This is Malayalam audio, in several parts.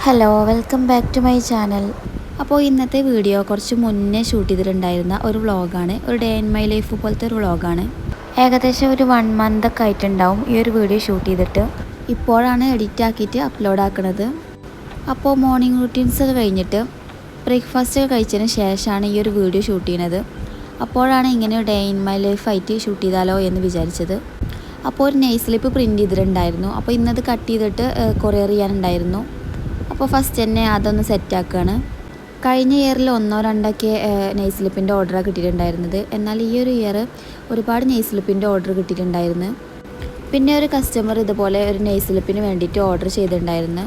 Hello, welcome back to my channel. അപ്പോൾ ഇന്നത്തെ വീഡിയോ കുറച്ച് മുന്നേ ഷൂട്ട് ചെയ്തിട്ടുണ്ടായിരുന്ന ഒരു വ്ളോഗാണ്. ഒരു ഡേ ഇൻ മൈ ലൈഫ് പോലത്തെ ഒരു വ്ളോഗാണ്. ഏകദേശം ഒരു 1 മന്തൊക്കെ ആയിട്ടുണ്ടാവും ഈ ഒരു വീഡിയോ ഷൂട്ട് ചെയ്തിട്ട്. ഇപ്പോഴാണ് എഡിറ്റ് ആക്കിയിട്ട് അപ്ലോഡ് ആക്കുന്നത്. അപ്പോൾ മോർണിംഗ് റൂട്ടീൻസ് ഒക്കെ കഴിഞ്ഞിട്ട് ബ്രേക്ക്ഫാസ്റ്റ് ഒക്കെ കഴിച്ചതിന് ശേഷമാണ് ഈ ഒരു വീഡിയോ ഷൂട്ട് ചെയ്യുന്നത്. അപ്പോഴാണ് ഇങ്ങനെ ഡേ ഇൻ മൈ ലൈഫ് ആയിട്ട് ഷൂട്ട് ചെയ്താലോ എന്ന് വിചാരിച്ചത്. അപ്പോൾ ഒരു നെയിൽ സ്ലിപ്പ് പ്രിൻറ്റ് ചെയ്തിട്ടുണ്ടായിരുന്നു. അപ്പോൾ ഇന്നത് കട്ട് ചെയ്തിട്ട് കൊറിയർ ചെയ്യാനുണ്ടായിരുന്നു. അപ്പോൾ ഫസ്റ്റ് തന്നെ അതൊന്ന് സെറ്റാക്കുകയാണ്. കഴിഞ്ഞ ഇയറിൽ 1-2 നെയിൽ സ്ലിപ്പിൻ്റെ ഓർഡറാണ് കിട്ടിയിട്ടുണ്ടായിരുന്നത്. എന്നാൽ ഈ ഒരു ഇയർ ഒരുപാട് നെയിൽ സ്ലിപ്പിൻ്റെ ഓർഡർ കിട്ടിയിട്ടുണ്ടായിരുന്നു. പിന്നെ ഒരു കസ്റ്റമർ ഇതുപോലെ ഒരു നെയിൽ സ്ലിപ്പിന് വേണ്ടിയിട്ട് ഓർഡർ ചെയ്തിട്ടുണ്ടായിരുന്നു.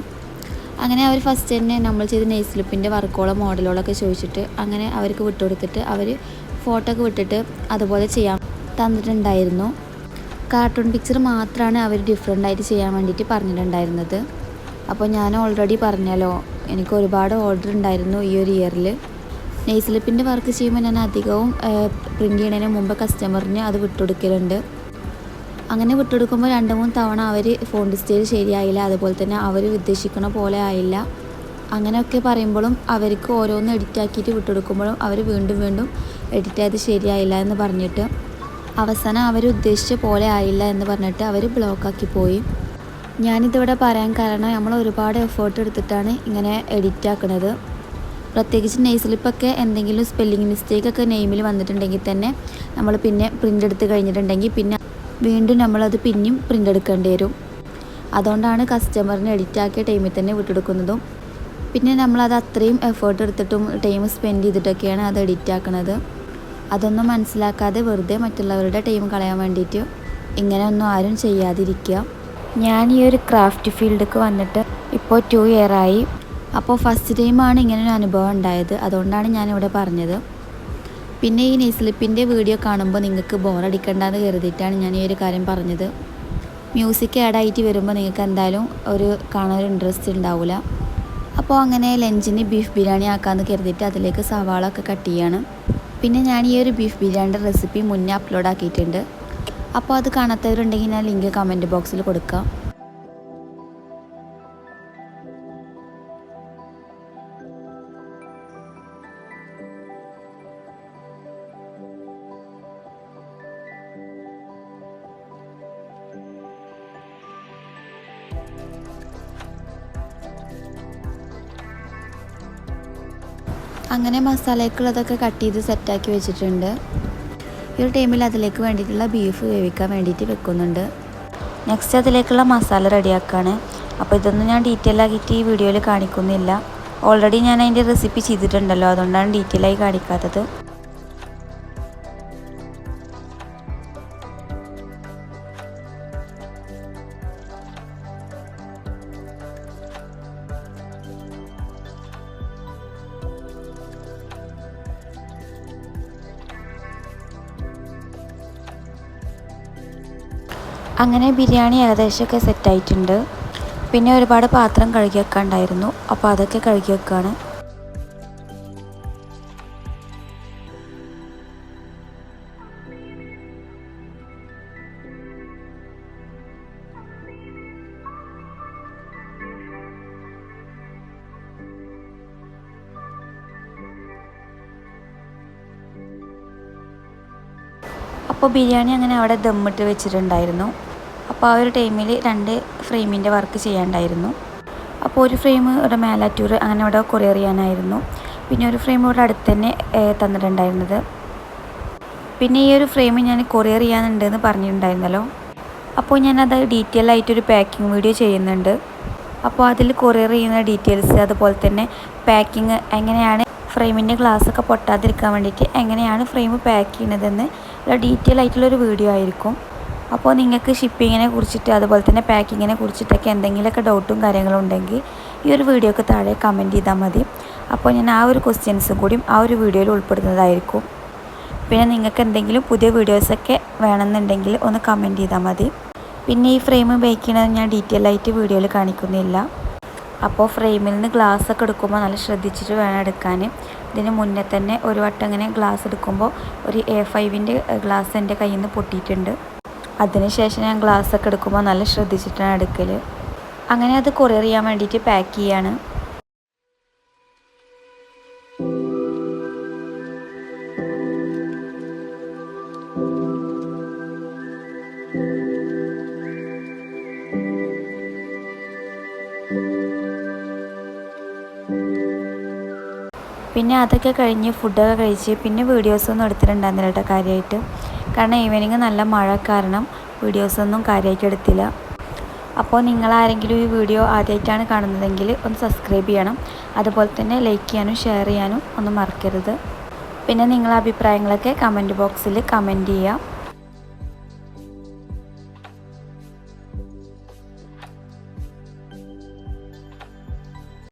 അങ്ങനെ അവർ ഫസ്റ്റ് തന്നെ നമ്മൾ ചെയ്ത നെയിൽ സ്ലിപ്പിൻ്റെ വർക്കോളോ മോഡലോളൊക്കെ ചോദിച്ചിട്ട് അങ്ങനെ അവർക്ക് വിട്ടുകൊടുത്തിട്ട് അവർ ഫോട്ടോ ഒക്കെ വിട്ടിട്ട് അതുപോലെ ചെയ്യാൻ തന്നിട്ടുണ്ടായിരുന്നു. കാർട്ടൂൺ പിക്ചർ മാത്രമാണ് അവർ ഡിഫറെൻ്റായിട്ട് ചെയ്യാൻ വേണ്ടിയിട്ട് പറഞ്ഞിട്ടുണ്ടായിരുന്നത്. അപ്പോൾ ഞാൻ ഓൾറെഡി പറഞ്ഞല്ലോ, എനിക്ക് ഒരുപാട് ഓർഡർ ഉണ്ടായിരുന്നു ഈ ഒരു ഇയറിൽ. നെയിൽ സ്ലിപ്പിൻ്റെ വർക്ക് ചെയ്യുമ്പോൾ ഞാൻ അധികവും പ്രിൻറ്റ് ചെയ്യുന്നതിന് മുമ്പ് കസ്റ്റമറിന് അത് വിട്ടുകൊടുക്കലുണ്ട്. അങ്ങനെ വിട്ടുകൊടുക്കുമ്പോൾ 2-3 തവണ അവർ ഫോണ്ട് സ്റ്റൈൽ ശരിയായില്ല, അതുപോലെ തന്നെ അവർ ഉദ്ദേശിക്കുന്ന പോലെ ആയില്ല. അങ്ങനെയൊക്കെ പറയുമ്പോഴും അവർക്ക് ഓരോന്ന് എഡിറ്റ് ആക്കിയിട്ട് വിട്ടുകൊടുക്കുമ്പോഴും അവർ വീണ്ടും എഡിറ്റ് ചെയ്ത് ശരിയായില്ല എന്ന് പറഞ്ഞിട്ട് അവസാനം അവർ ഉദ്ദേശിച്ച പോലെ ആയില്ല എന്ന് പറഞ്ഞിട്ട് അവർ ബ്ലോക്കാക്കി പോയി. ഞാനിതിവിടെ പറയാൻ കാരണം നമ്മൾ ഒരുപാട് എഫേർട്ട് എടുത്തിട്ടാണ് ഇങ്ങനെ എഡിറ്റ് ആക്കുന്നത്. പ്രത്യേകിച്ച് നെയിൽ സ്ലിപ്പൊക്കെ എന്തെങ്കിലും സ്പെല്ലിംഗ് മിസ്റ്റേക്കൊക്കെ നെയിമിൽ വന്നിട്ടുണ്ടെങ്കിൽ തന്നെ നമ്മൾ പിന്നെ പ്രിൻ്റ് എടുത്ത് കഴിഞ്ഞിട്ടുണ്ടെങ്കിൽ പിന്നെ വീണ്ടും നമ്മളത് പിന്നെയും പ്രിൻ്റ് എടുക്കേണ്ടി വരും. അതുകൊണ്ടാണ് കസ്റ്റമറിന് എഡിറ്റ് ആക്കിയ ടൈമിൽ തന്നെ വിട്ടെടുക്കുന്നതും. പിന്നെ നമ്മളത് അത്രയും എഫേർട്ട് എടുത്തിട്ടും ടൈം സ്പെൻഡ് ചെയ്തിട്ടൊക്കെയാണ് അത് എഡിറ്റ് ആക്കുന്നത്. അതൊന്നും മനസ്സിലാക്കാതെ വെറുതെ മറ്റുള്ളവരുടെ ടൈം കളയാൻ വേണ്ടിയിട്ട് ഇങ്ങനെയൊന്നും ആരും ചെയ്യാതിരിക്കുക. ഞാൻ ഈ ഒരു ക്രാഫ്റ്റ് ഫീൽഡിലേക്ക് വന്നിട്ട് ഇപ്പോൾ 2 ഇയറായി. അപ്പോൾ ഫസ്റ്റ് ടൈമാണ് ഇങ്ങനൊരു അനുഭവം ഉണ്ടായത്. അതുകൊണ്ടാണ് ഞാനിവിടെ പറഞ്ഞത്. പിന്നെ ഈ നെയിൽ സ്ലിപ്പിൻ്റെ വീഡിയോ കാണുമ്പോൾ നിങ്ങൾക്ക് ബോറടിക്കണ്ടെന്ന് കരുതിയിട്ടാണ് ഞാൻ ഈ ഒരു കാര്യം പറഞ്ഞത്. മ്യൂസിക് ആഡായിട്ട് വരുമ്പോൾ നിങ്ങൾക്ക് എന്തായാലും കാണാൻ ഇൻട്രസ്റ്റ് ഉണ്ടാവില്ല. അപ്പോൾ അങ്ങനെ ലഞ്ചിന് ബീഫ് ബിരിയാണി ആക്കാമെന്ന് കരുതിയിട്ട് അതിലേക്ക് സവാള ഒക്കെ കട്ട് ചെയ്യാണ്. പിന്നെ ഞാൻ ഈ ഒരു ബീഫ് ബിരിയാണിയുടെ റെസിപ്പി മുന്നേ അപ്ലോഡ് ആക്കിയിട്ടുണ്ട്. അപ്പോൾ അത് കാണാത്തവരുണ്ടെങ്കിൽ ഞാൻ ലിങ്ക് കമൻറ്റ് ബോക്സിൽ കൊടുക്കാം. അങ്ങനെ മസാലയ്ക്കുള്ളതൊക്കെ കട്ട് ചെയ്ത് സെറ്റാക്കി വെച്ചിട്ടുണ്ട്. ഈ ഒരു ടൈമിൽ അതിലേക്ക് വേണ്ടിയിട്ടുള്ള ബീഫ് വേവിക്കാൻ വേണ്ടിയിട്ട് വെക്കുന്നുണ്ട്. നെക്സ്റ്റ് അതിലേക്കുള്ള മസാല റെഡിയാക്കുകയാണ്. അപ്പോൾ ഇതൊന്നും ഞാൻ ഡീറ്റെയിൽ ആക്കിയിട്ട് ഈ വീഡിയോയിൽ കാണിക്കുന്നില്ല. ഓൾറെഡി ഞാൻ അതിൻ്റെ റെസിപ്പി ചെയ്തിട്ടുണ്ടല്ലോ, അതുകൊണ്ടാണ് ഡീറ്റെയിൽ ആയി കാണിക്കാത്തത്. അങ്ങനെ ബിരിയാണി ഏകദേശമൊക്കെ സെറ്റായിട്ടുണ്ട്. പിന്നെ ഒരുപാട് പാത്രം കഴുകി വെക്കാനുണ്ടായിരുന്നു. അപ്പോൾ അതൊക്കെ കഴുകി വെക്കുകയാണ്. അപ്പോൾ ബിരിയാണി അങ്ങനെ അവിടെ ദമ്മിട്ട് വെച്ചിട്ടുണ്ടായിരുന്നു. അപ്പോൾ ആ ഒരു ടൈമിൽ 2 ഫ്രെയിമിൻ്റെ വർക്ക് ചെയ്യാനുണ്ടായിരുന്നു. അപ്പോൾ ഒരു ഫ്രെയിം ഇവിടെ മേലാറ്റൂർ അങ്ങനെ ഇവിടെ കൊറിയർ ചെയ്യാനായിരുന്നു. പിന്നെ ഒരു ഫ്രെയിം ഇവിടെ അടുത്ത് തന്നെ തന്നിട്ടുണ്ടായിരുന്നത്. പിന്നെ ഈ ഒരു ഫ്രെയിം ഞാൻ കൊറിയർ ചെയ്യാനുണ്ടെന്ന് പറഞ്ഞിട്ടുണ്ടായിരുന്നല്ലോ. അപ്പോൾ ഞാനത് ഡീറ്റെയിൽ ആയിട്ടൊരു പാക്കിംഗ് വീഡിയോ ചെയ്യുന്നുണ്ട്. അപ്പോൾ അതിൽ കൊറിയർ ചെയ്യുന്ന ഡീറ്റെയിൽസ്, അതുപോലെ തന്നെ പാക്കിങ് എങ്ങനെയാണ്, ഫ്രെയിമിൻ്റെ ഗ്ലാസ്സൊക്കെ പൊട്ടാതിരിക്കാൻ വേണ്ടിയിട്ട് എങ്ങനെയാണ് ഫ്രെയിം പാക്ക് ചെയ്യുന്നതെന്ന് ഡീറ്റെയിൽ ആയിട്ടുള്ളൊരു വീഡിയോ ആയിരിക്കും. അപ്പോൾ നിങ്ങൾക്ക് ഷിപ്പിങ്ങിനെ കുറിച്ചിട്ട് അതുപോലെ തന്നെ പാക്കിങ്ങിനെ കുറിച്ചിട്ടൊക്കെ എന്തെങ്കിലുമൊക്കെ ഡൗട്ടും കാര്യങ്ങളും ഉണ്ടെങ്കിൽ ഈ ഒരു വീഡിയോക്ക് താഴെ കമൻറ്റ് ചെയ്താൽ മതി. അപ്പോൾ ഞാൻ ആ ഒരു ക്വസ്റ്റ്യൻസും കൂടി ആ ഒരു വീഡിയോയിൽ ഉൾപ്പെടുന്നതായിരിക്കും. പിന്നെ നിങ്ങൾക്ക് എന്തെങ്കിലും പുതിയ വീഡിയോസൊക്കെ വേണമെന്നുണ്ടെങ്കിൽ ഒന്ന് കമൻറ്റ് ചെയ്താൽ മതി. പിന്നെ ഈ ഫ്രെയിം ബേക്ക് ചെയ്യണത് ഞാൻ ഡീറ്റെയിൽ ആയിട്ട് വീഡിയോയിൽ കാണിക്കുന്നില്ല. അപ്പോൾ ഫ്രെയിമിൽ നിന്ന് ഗ്ലാസ്സൊക്കെ എടുക്കുമ്പോൾ നല്ല ശ്രദ്ധിച്ചിട്ട് വേണം എടുക്കാൻ. ഇതിന് മുന്നേ തന്നെ ഒരു വട്ടം ഇങ്ങനെ ഗ്ലാസ് എടുക്കുമ്പോൾ ഒരു A5ൻ്റെ ഗ്ലാസ് എൻ്റെ കയ്യിൽ നിന്ന് പൊട്ടിയിട്ടുണ്ട്. അതിനുശേഷം ഞാൻ ഗ്ലാസ്സൊക്കെ എടുക്കുമ്പോൾ നല്ല ശ്രദ്ധിച്ചിട്ടാണ് എടുക്കൽ. അങ്ങനെ അത് കൊറിയർ ചെയ്യാൻ വേണ്ടിയിട്ട് പാക്ക് ചെയ്യാണ്. പിന്നെ അതൊക്കെ കഴിഞ്ഞ് ഫുഡൊക്കെ കഴിച്ച് പിന്നെ വീഡിയോസൊന്നും എടുത്തിട്ടുണ്ടായിരുന്നില്ല കേട്ടോ കാര്യമായിട്ട്. കാരണം ഈവനിങ് നല്ല മഴ കാരണം വീഡിയോസൊന്നും കാര്യമായിട്ട് എടുത്തില്ല. അപ്പോൾ നിങ്ങളാരെങ്കിലും ഈ വീഡിയോ ആദ്യമായിട്ടാണ് കാണുന്നതെങ്കിൽ ഒന്ന് സബ്സ്ക്രൈബ് ചെയ്യണം. അതുപോലെ തന്നെ ലൈക്ക് ചെയ്യാനും ഷെയർ ചെയ്യാനും ഒന്നും മറക്കരുത്. പിന്നെ നിങ്ങളുടെ അഭിപ്രായങ്ങളൊക്കെ കമൻറ്റ് ബോക്സിൽ കമൻറ്റ് ചെയ്യുക.